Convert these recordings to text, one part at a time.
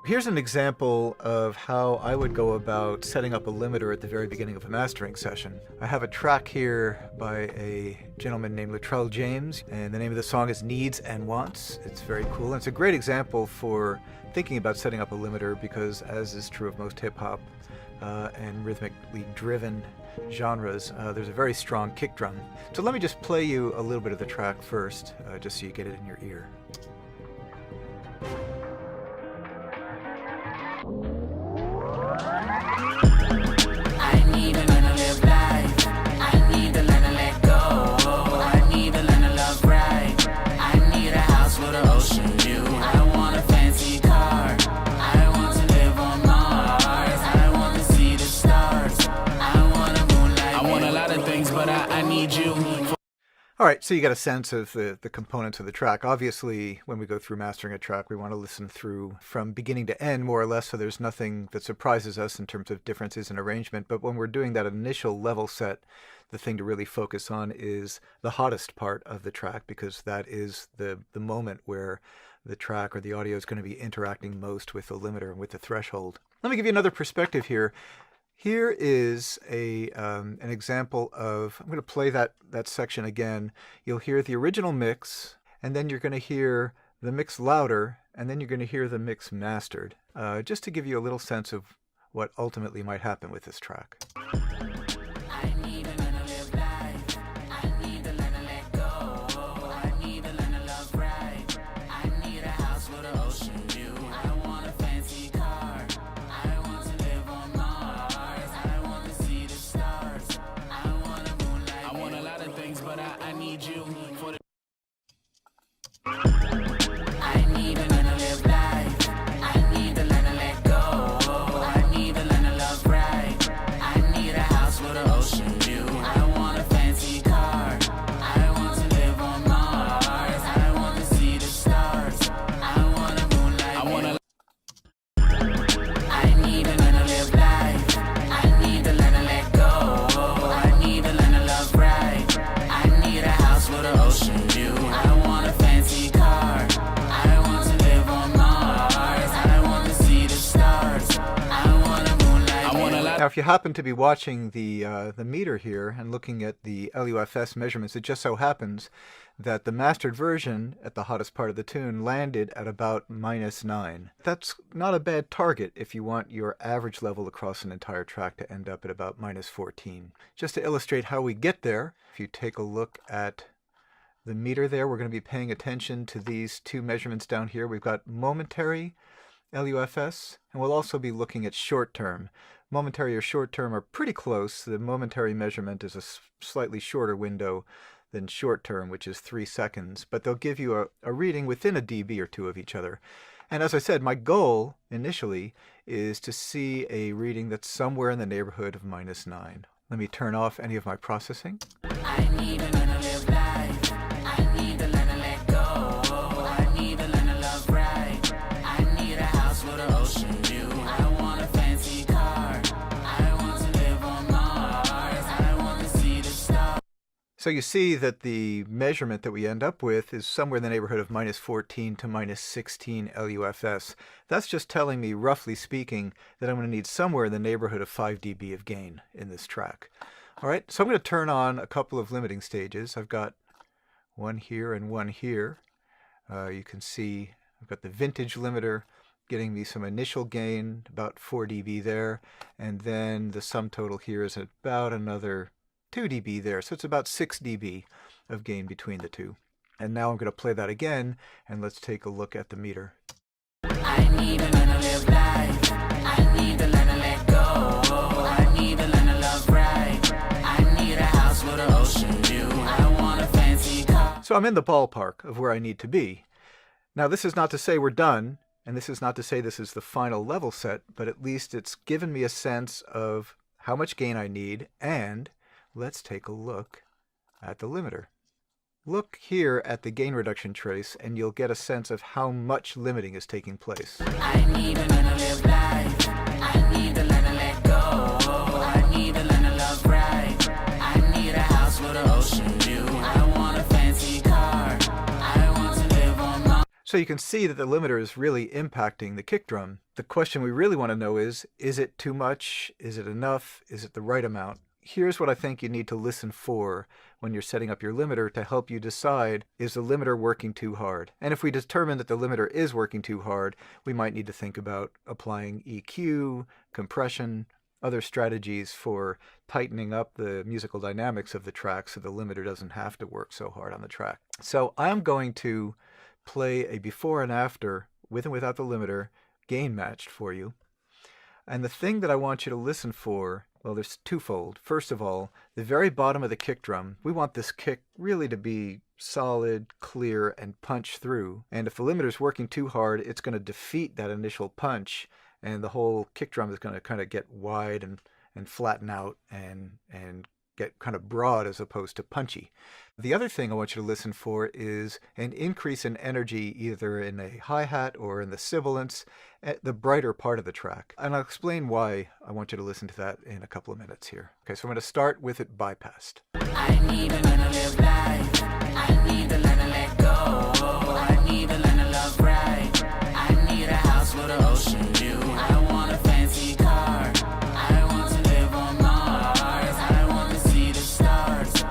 Here's an example of how I would go about setting up a limiter at the very beginning of a mastering session. I have a track here by a gentleman named Latrell James, and the name of the song is Needs and Wants. It's very cool, and it's a great example for thinking about setting up a limiter because, as is true of most hip-hop and rhythmically driven genres, there's a very strong kick drum. So let me just play you a little bit of the track first, just so you get it in your ear. All right, so you get a sense of the components of the track. Obviously, when we go through mastering a track, we want to listen through from beginning to end, more or less, so there's nothing that surprises us in terms of differences in arrangement. But when we're doing that initial level set, the thing to really focus on is the hottest part of the track, because that is the moment where the track or the audio is going to be interacting most with the limiter and with the threshold. Let me give you another perspective here. Here is an example of, I'm going to play that section again. You'll hear the original mix, and then you're going to hear the mix louder, and then you're going to hear the mix mastered, just to give you a little sense of what ultimately might happen with this track. Now, if you happen to be watching the meter here and looking at the LUFS measurements, it just so happens that the mastered version at the hottest part of the tune landed at about -9. That's not a bad target if you want your average level across an entire track to end up at about -14. Just to illustrate how we get there, if you take a look at the meter there, we're going to be paying attention to these two measurements down here. We've got momentary LUFS, and we'll also be looking at short term. Momentary or short term are pretty close. The momentary measurement is a slightly shorter window than short term, which is 3 seconds, but they'll give you a reading within a dB or two of each other. And as I said, my goal initially is to see a reading that's somewhere in the neighborhood of -9. Let me turn off any of my processing. I need to learn to live life. I need to learn to let go. I need to learn to love right. I need a house with an ocean view. I want a fancy car. I want to live on Mars. I want to see the stars. So you see that the measurement that we end up with is somewhere in the neighborhood of -14 to -16 LUFS. That's just telling me, roughly speaking, that I'm going to need somewhere in the neighborhood of 5 dB of gain in this track. All right, so I'm going to turn on a couple of limiting stages. I've got one here and one here. You can see I've got the vintage limiter getting me some initial gain, about 4 dB there, and then the sum total here is about another 2 dB there, so it's about 6 dB of gain between the two. And now I'm going to play that again, and let's take a look at the meter. I need to learn to live life. I need to learn to let go. I need to learn to love right. I need a house with an ocean view. I want a fancy car. So I'm in the ballpark of where I need to be. Now, this is not to say we're done, and this is not to say this is the final level set, but at least it's given me a sense of how much gain I need, and let's take a look at the limiter. Look here at the gain reduction trace, and you'll get a sense of how much limiting is taking place. I need to learn to live life. I need to learn to let go. I need to learn to love right. I need a house with an ocean view. I want a fancy car. I want to live on my... So So you can see that the limiter is really impacting the kick drum. The question we really want to know is it too much? Is it enough? Is it the right amount? Here's what I think you need to listen for when you're setting up your limiter to help you decide, is the limiter working too hard? And if we determine that the limiter is working too hard, we might need to think about applying EQ, compression, other strategies for tightening up the musical dynamics of the track so the limiter doesn't have to work so hard on the track. So I'm going to play a before and after, with and without the limiter, gain matched for you. And the thing that I want you to listen for, well, there's twofold. First of all, the very bottom of the kick drum, we want this kick really to be solid, clear, and punch through. And if the limiter's working too hard, it's going to defeat that initial punch, and the whole kick drum is going to kind of get wide and flatten out and get kind of broad as opposed to punchy. The other thing I want you to listen for is an increase in energy either in a hi-hat or in the sibilants at the brighter part of the track. And I'll explain why I want you to listen to that in a couple of minutes here. Okay, so I'm going to start with it bypassed. I need to learn to live life. I need to learn to let go. I need to learn to love right. I need a house with an ocean view. I want a fancy car. I want to live on Mars. I want to see the stars.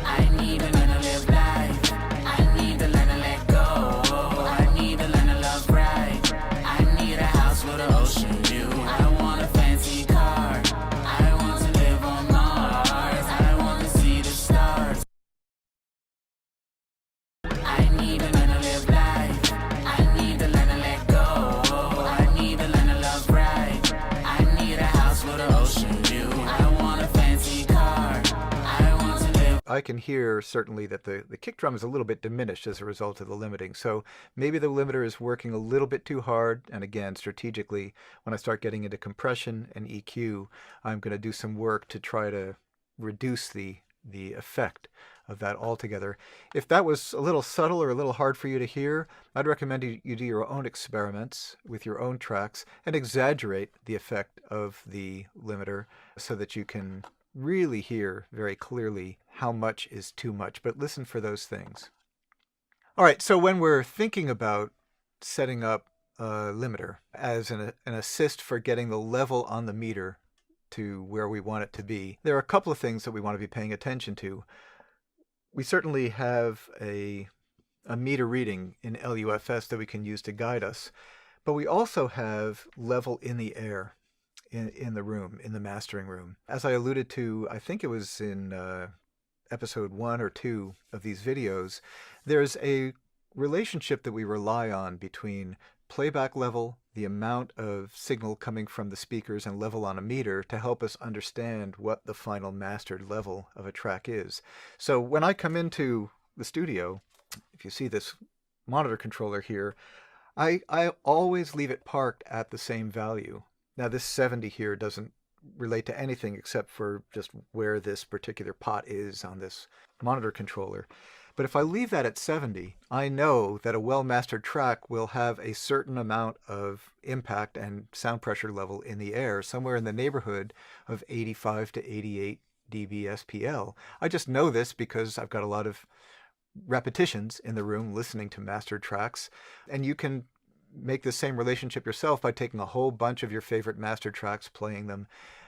I need to learn to live life. I need to learn to let go. I need to learn to love right. I need a house with an ocean view. I want a fancy car. I want to live on Mars. I want to see the stars. I need to learn to live life. I need to learn to let go. I need to learn to love right. I need a house with an ocean view. I want a fancy car. I want to live. I can hear certainly that the kick drum is a little bit diminished as a result of the limiting. So maybe the limiter is working a little bit too hard. And again, strategically, when I start getting into compression and EQ, I'm going to do some work to try to reduce the effect of that altogether. If that was a little subtle or a little hard for you to hear, I'd recommend you do your own experiments with your own tracks and exaggerate the effect of the limiter so that you can really hear very clearly how much is too much. But listen for those things. All right, so when we're thinking about setting up a limiter as an assist for getting the level on the meter to where we want it to be, there are a couple of things that we want to be paying attention to. We certainly have a meter reading in LUFS that we can use to guide us, but we also have level in the air in the room, in the mastering room. As I alluded to, I think it was in episode 1 or 2 of these videos, there's a relationship that we rely on between playback level, the amount of signal coming from the speakers, and level on a meter to help us understand what the final mastered level of a track is. So when I come into the studio, if you see this monitor controller here, I always leave it parked at the same value. Now this 70 here doesn't relate to anything except for just where this particular pot is on this monitor controller. But if I leave that at 70, I know that a well-mastered track will have a certain amount of impact and sound pressure level in the air, somewhere in the neighborhood of 85 to 88 dB SPL. I just know this because I've got a lot of repetitions in the room listening to mastered tracks, and you can make the same relationship yourself by taking a whole bunch of your favorite master tracks, playing them,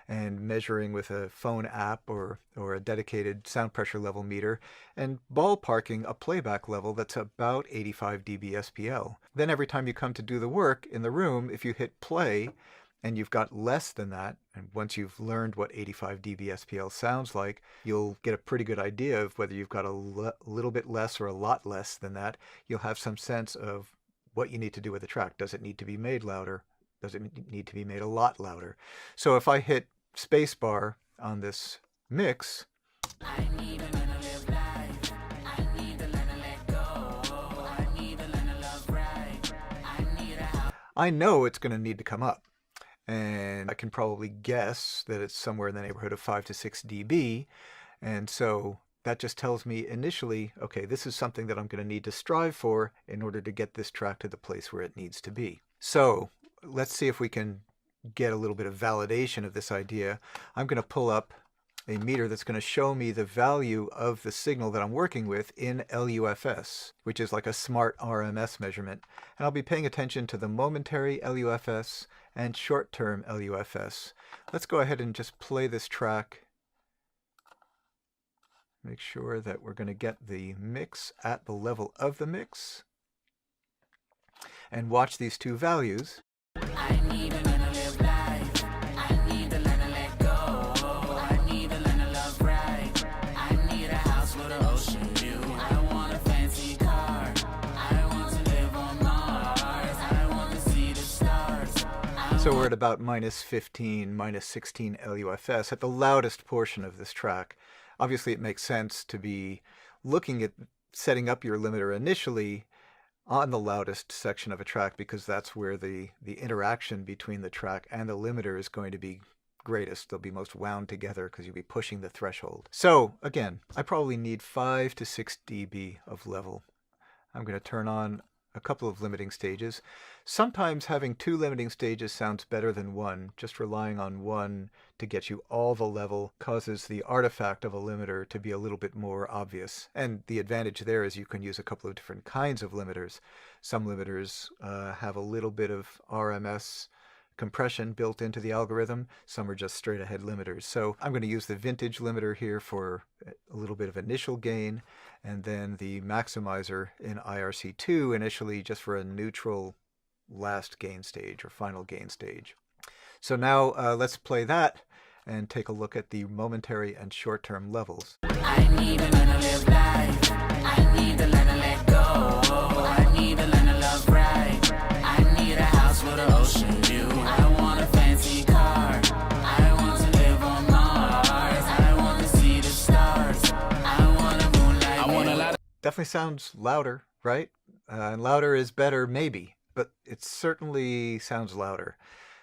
and measuring with a phone app or a dedicated sound pressure level meter, and ballparking a playback level that's about 85 dB SPL. Then every time you come to do the work in the room, if you hit play and you've got less than that, and once you've learned what 85 dB SPL sounds like, you'll get a pretty good idea of whether you've got a little bit less or a lot less than that. You'll have some sense of what you need to do with the track. Does it need to be made louder? Does it need to be made a lot louder? So if I hit spacebar on this mix, I need to learn to live life. I need to learn to let go. I need to learn to love right. I need a house. I know it's going to need to come up. And I can probably guess that it's somewhere in the neighborhood of 5 to 6 dB. And so that just tells me initially, okay, this is something that I'm going to need to strive for in order to get this track to the place where it needs to be. So let's see if we can get a little bit of validation of this idea. I'm going to pull up a meter that's going to show me the value of the signal that I'm working with in LUFS, which is like a smart RMS measurement. And I'll be paying attention to the momentary LUFS and short-term LUFS. Let's go ahead and just play this track. Make sure that we're going to get the mix at the level of the mix. And watch these two values. I need to learn to live life. I need to learn to let go. I need to learn to love right. I need a house with an ocean view. I want a fancy car. I want to live on Mars. I want to see the stars. So we're at about minus 15, minus 16 LUFS at the loudest portion of this track. Obviously, it makes sense to be looking at setting up your limiter initially on the loudest section of a track, because that's where the interaction between the track and the limiter is going to be greatest. They'll be most wound together because you'll be pushing the threshold. So again, I probably need 5 to 6 dB of level. I'm going to turn on a couple of limiting stages. Sometimes having 2 limiting stages sounds better than 1. Just relying on 1 to get you all the level causes the artifact of a limiter to be a little bit more obvious. And the advantage there is you can use a couple of different kinds of limiters. Some limiters have a little bit of RMS compression built into the algorithm. Some are just straight ahead limiters. So I'm going to use the vintage limiter here for a little bit of initial gain, and then the maximizer in IRC2 initially just for a neutral last gain stage or final gain stage. So now let's play that and take a look at the momentary and short-term levels. I need to learn to live life. I need to learn to let go. I need to learn to love right. I need a house with an ocean view. I want a fancy car. I want to live on Mars. I want to see the stars. I want a moonlight. I want a lot. Definitely sounds louder, right? And louder is better, maybe, but it certainly sounds louder.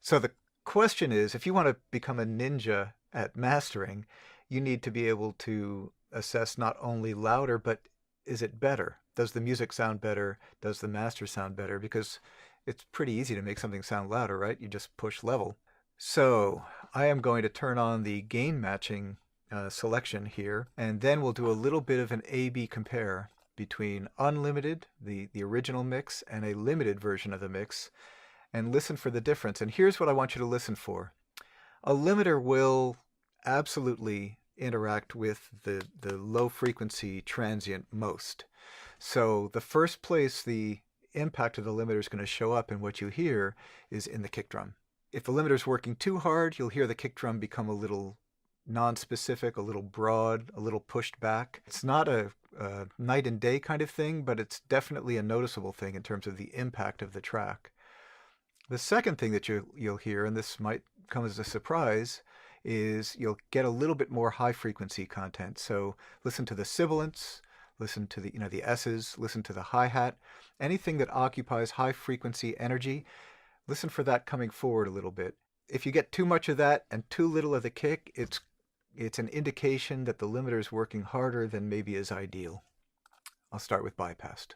So the question is, if you want to become a ninja at mastering, you need to be able to assess not only louder, but is it better? Does the music sound better? Does the master sound better? Because it's pretty easy to make something sound louder, right? You just push level. So I am going to turn on the gain matching selection here, and then we'll do a little bit of an A-B compare between unlimited, the original mix, and a limited version of the mix, and listen for the difference. And here's what I want you to listen for. A limiter will absolutely interact with the low frequency transient most. So the first place the impact of the limiter is going to show up in what you hear is in the kick drum. If the limiter is working too hard, you'll hear the kick drum become a little non-specific, a little broad, a little pushed back. It's not a night and day kind of thing, but it's definitely a noticeable thing in terms of the impact of the track. The second thing that you'll hear, and this might come as a surprise, is you'll get a little bit more high frequency content. So listen to the sibilants, listen to the S's, listen to the hi-hat, anything that occupies high frequency energy, listen for that coming forward a little bit. If you get too much of that and too little of the kick, it's an indication that the limiter is working harder than maybe is ideal. I'll start with bypassed.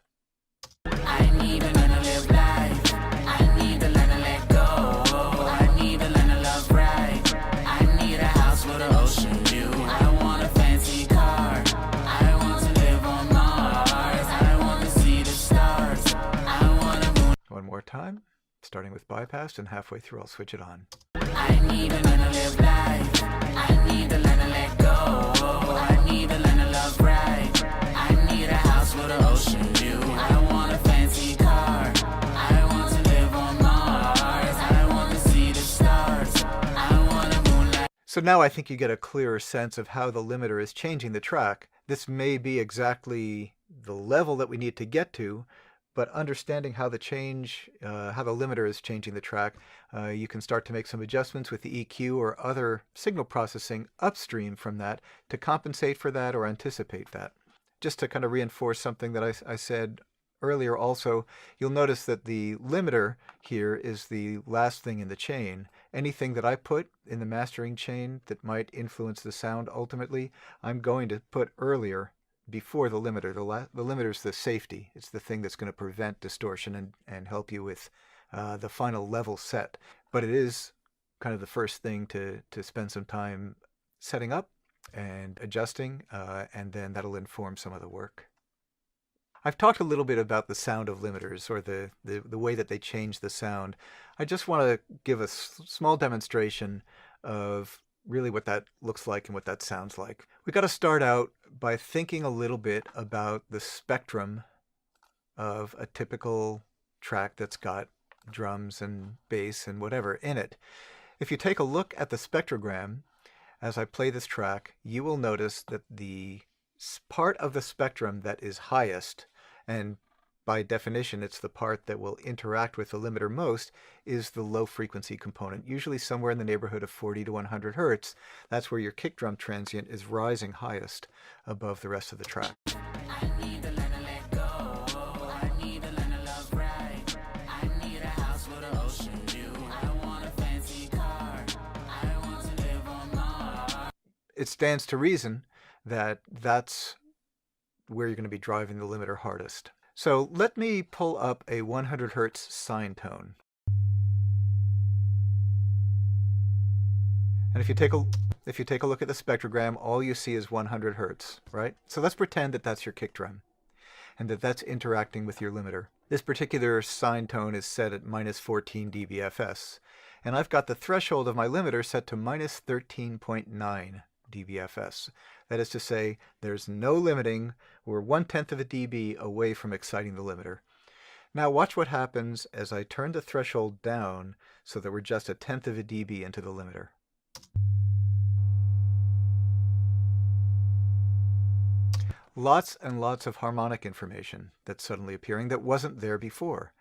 I need to learn to live life. I need to learn to let go. I need to learn to love right. I need a house with an ocean view. I want a fancy car. I want to live on Mars. I want to see the stars. I want a moon. One more time, starting with bypassed, and halfway through I'll switch it on. I need to learn to live life. I need to learn to let go. I need to learn to love right. I need a house with an ocean view. I want a fancy car. I want to live on Mars. I want to see the stars. I want a moonlight. So now I think you get a clearer sense of how the limiter is changing the track. This may be exactly the level that we need to get to, but understanding how the limiter is changing the track, you can start to make some adjustments with the EQ or other signal processing upstream from that to compensate for that or anticipate that. Just to kind of reinforce something that I said earlier also, you'll notice that the limiter here is the last thing in the chain. Anything that I put in the mastering chain that might influence the sound ultimately, I'm going to put earlier before the limiter. The limiter is the safety. It's the thing that's going to prevent distortion and help you with the final level set. But it is kind of the first thing to spend some time setting up and adjusting, and then that'll inform some of the work. I've talked a little bit about the sound of limiters, or the way that they change the sound. I just want to give a small demonstration of really what that looks like and what that sounds like. We've got to start out by thinking a little bit about the spectrum of a typical track that's got drums and bass and whatever in it. If you take a look at the spectrogram, as I play this track, you will notice that the part of the spectrum that is highest, and by definition it's the part that will interact with the limiter most, is the low frequency component, usually somewhere in the neighborhood of 40 to 100 hertz. That's where your kick drum transient is rising highest above the rest of the track. It stands to reason that that's where you're going to be driving the limiter hardest. So let me pull up a 100 hertz sine tone. And if you take a look at the spectrogram, all you see is 100 hertz, right? So let's pretend that that's your kick drum and that that's interacting with your limiter. This particular sine tone is set at minus 14 dBFS, and I've got the threshold of my limiter set to minus 13.9 dBFS. That is to say, there's no limiting. We're 1/10 of a dB away from exciting the limiter. Now watch what happens as I turn the threshold down so that we're just 1/10 of a dB into the limiter. Lots and lots of harmonic information that's suddenly appearing that wasn't there before.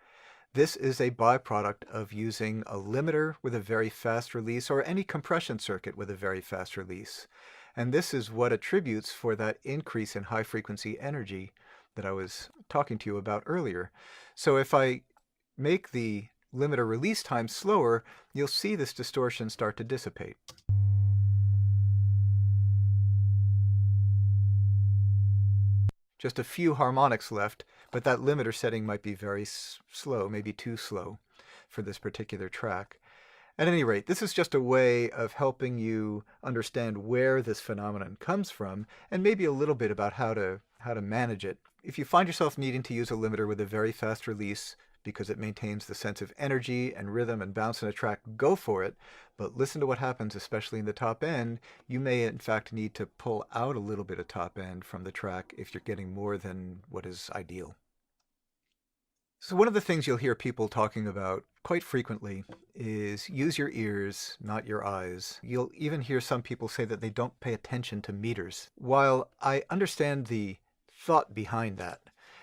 This is a byproduct of using a limiter with a very fast release, or any compression circuit with a very fast release. And this is what attributes for that increase in high frequency energy that I was talking to you about earlier. So if I make the limiter release time slower, you'll see this distortion start to dissipate. Just a few harmonics left, but that limiter setting might be very slow, maybe too slow for this particular track. At any rate, this is just a way of helping you understand where this phenomenon comes from, and maybe a little bit about how to manage it. If you find yourself needing to use a limiter with a very fast release because it maintains the sense of energy and rhythm and bounce in a track, go for it. But listen to what happens, especially in the top end. You may in fact need to pull out a little bit of top end from the track if you're getting more than what is ideal. So one of the things you'll hear people talking about quite frequently is use your ears, not your eyes. You'll even hear some people say that they don't pay attention to meters. While I understand the thought behind that,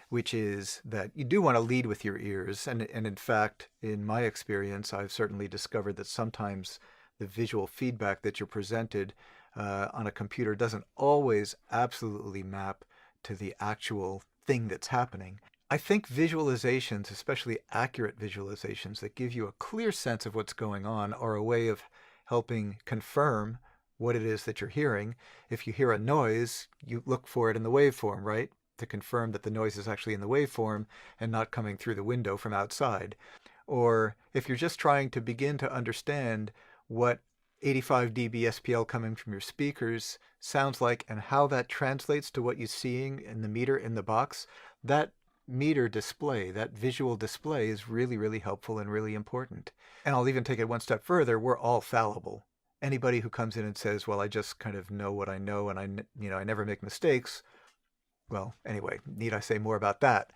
which is that you do want to lead with your ears, and in fact, in my experience, I've certainly discovered that sometimes the visual feedback that you're presented on a computer doesn't always absolutely map to the actual thing that's happening. I think visualizations, especially accurate visualizations that give you a clear sense of what's going on, are a way of helping confirm what it is that you're hearing. If you hear a noise, you look for it in the waveform, right? To confirm that the noise is actually in the waveform and not coming through the window from outside. Or if you're just trying to begin to understand what 85 dB SPL coming from your speakers sounds like and how that translates to what you're seeing in the meter in the box, that meter display, that visual display, is really, really helpful and really important. And I'll even take it one step further. We're all fallible. Anybody who comes in and says, well, I just kind of know what I know and I never make mistakes. Well, anyway, need I say more about that?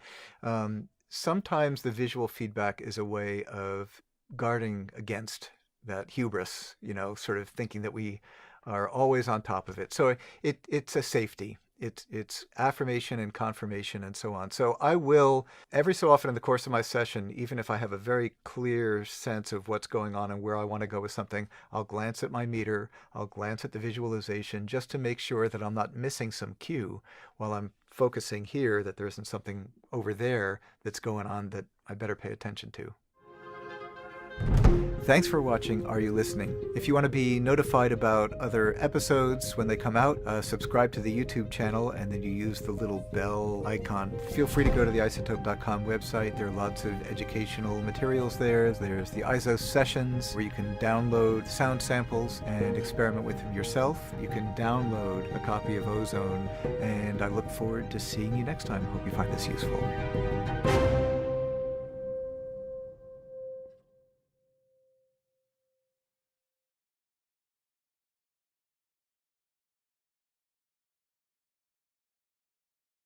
Sometimes the visual feedback is a way of guarding against that hubris, sort of thinking that we are always on top of it. So it's a safety. It's affirmation and confirmation and so on. So I will, every so often in the course of my session, even if I have a very clear sense of what's going on and where I want to go with something, I'll glance at my meter, I'll glance at the visualization just to make sure that I'm not missing some cue while I'm focusing here, that there isn't something over there that's going on that I better pay attention to. Thanks for watching Are You Listening? If you want to be notified about other episodes when they come out, subscribe to the YouTube channel and then you use the little bell icon. Feel free to go to the iZotope.com website. There are lots of educational materials there. There's the iZo sessions where you can download sound samples and experiment with them yourself. You can download a copy of Ozone, and I look forward to seeing you next time. Hope you find this useful.